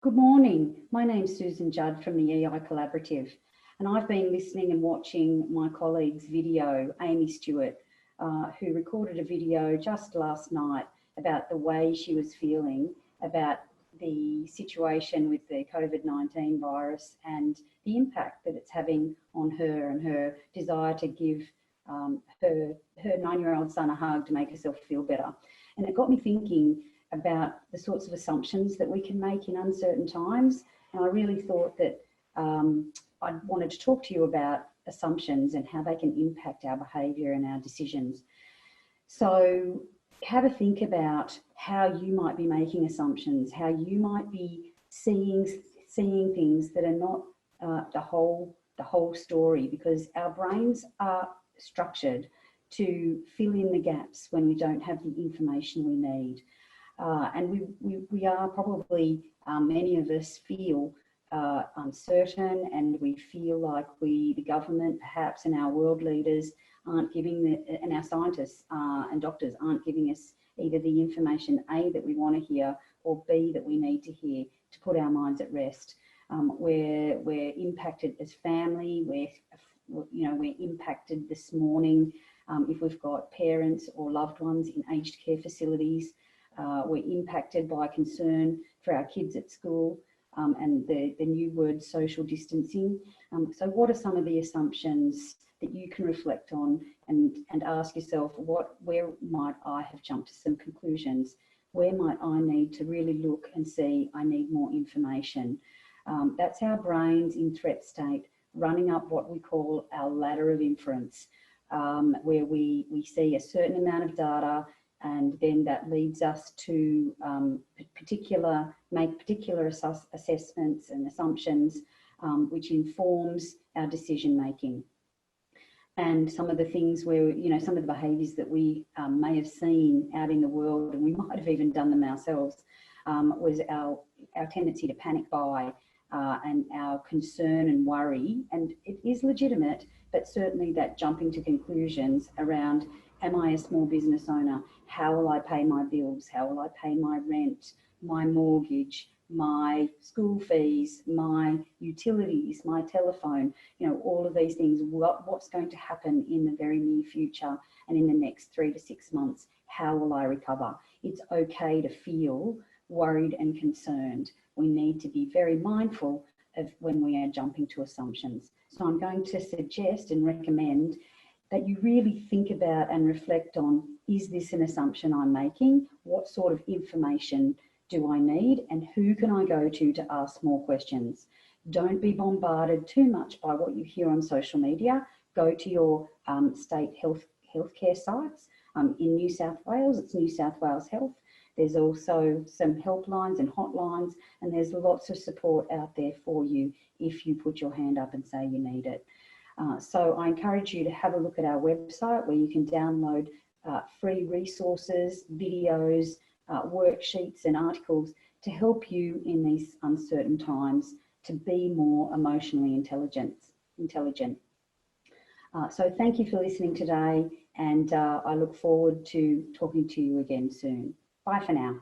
Good morning. My name's Susan Judd from the EI Collaborative, and I've been listening and watching my colleague's video, Amy Stewart, who recorded a video just last night about the way she was feeling about the situation with the COVID-19 virus and the impact that it's having on her and her desire to give her 9-year-old son a hug to make herself feel better. And it got me thinking about the sorts of assumptions that we can make in uncertain times. And I really thought that I wanted to talk to you about assumptions and how they can impact our behaviour and our decisions. So have a think about how you might be making assumptions, how you might be seeing things that are not the whole story, because our brains are structured to fill in the gaps when we don't have the information we need. And we are probably, many of us feel uncertain, and we feel like the government perhaps and our world leaders aren't giving and our scientists and doctors aren't giving us either the information A, that we want to hear, or B, that we need to hear to put our minds at rest. We're impacted as family, we're impacted this morning if we've got parents or loved ones in aged care facilities. We're impacted by concern for our kids at school and the new word social distancing. So what are some of the assumptions that you can reflect on and ask yourself, where might I have jumped to some conclusions? Where might I need to really look and see I need more information? That's our brains in threat state running up what we call our ladder of inference, where we see a certain amount of data, and then that leads us to make particular assessments and assumptions, which informs our decision making. And some of the things where, some of the behaviours that we may have seen out in the world, and we might have even done them ourselves, was our tendency to panic buy and our concern and worry. And it is legitimate, but certainly that jumping to conclusions around, am I a small business owner? How will I pay my bills? How will I pay my rent, my mortgage, my school fees, my utilities, my telephone? All of these things. What's going to happen in the very near future and in the next 3 to 6 months? How will I recover? It's okay to feel worried and concerned. We need to be very mindful of when we are jumping to assumptions. So I'm going to suggest and recommend that you really think about and reflect on, is this an assumption I'm making? What sort of information do I need? And who can I go to ask more questions? Don't be bombarded too much by what you hear on social media. Go to your state healthcare sites. In New South Wales, it's New South Wales Health. There's also some helplines and hotlines, and there's lots of support out there for you if you put your hand up and say you need it. So I encourage you to have a look at our website, where you can download free resources, videos, worksheets and articles to help you in these uncertain times to be more emotionally intelligent. So thank you for listening today, and I look forward to talking to you again soon. Bye for now.